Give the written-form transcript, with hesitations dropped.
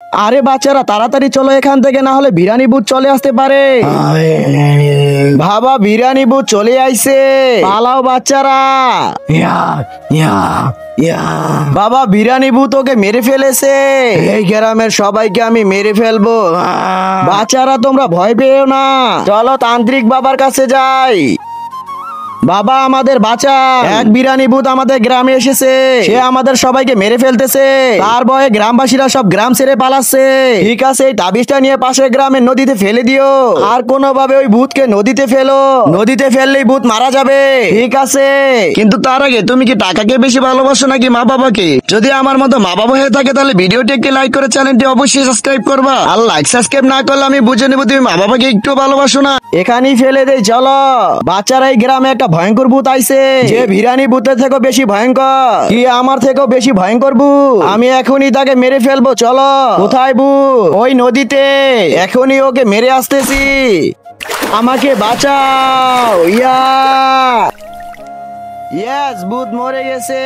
আরে বাচ্চারা তাড়াতাড়ি চলো এখান থেকে, না হলে বিরানি ভূত চলে আসতে পারে। বাবা বিরানি ভূত চলে আইছে, পালাও বাচ্চারা। বাবা বিরানি ভূত ওকে মেরে ফেলেছে, এই গ্রামের সবাইকে আমি মেরে ফেলবো। বাচ্চারা তোমরা ভয় পেও না, চলো তান্ত্রিক বাবার কাছে যাই। বাবা আমাদের বাঁচা, এক বিরানি ভূত আমাদের গ্রামে এসেছে, সে আমাদের সবাইকে মেরে ফেলতেছে। তার ভয়ে গ্রামবাসীরা সব গ্রাম ছেড়ে পালাচ্ছে। ঠিক আছে, এই তাবিজটা নিয়ে পাশের গ্রামের নদীতে ফেলে দিও, আর কোনোভাবে ওই ভূতকে নদীতে ফেলো, নদীতে ফেললেই ভূত মারা যাবে। ঠিক আছে, কিন্তু তার আগে তুমি কি টাকাকে বেশি ভালোবাসো নাকি মা বাবাকে? যদি আমার মতো মা বাবা হয়ে থাকে তাহলে ভিডিওটি একটি লাইক করে চ্যানেলটি অবশ্যই সাবস্ক্রাইব করবা। আর লাইক সাবস্ক্রাইব না করলে আমি বুঝে নেবো তুমি মা বাবাকে একটু ভালোবাসো না। এখানেই ফেলে দেই, চলো। বাচ্চারা এই গ্রামে একটা ভয়ঙ্কর ভূত আইছে, যে বিরানি ভূতের থেকেও বেশি ভয়ঙ্কর, কি আমার থেকেও বেশি ভয়ঙ্কর ভূত। আমি এখনই তাকে মেরে ফেলবো, চলো। কোথায় ভূত? ওই নদীতে, এখনই ওকে মেরে আসতেছি। আমাকে বাঁচাও, ইয়া। ইয়েস, ভূত মরে গেছে।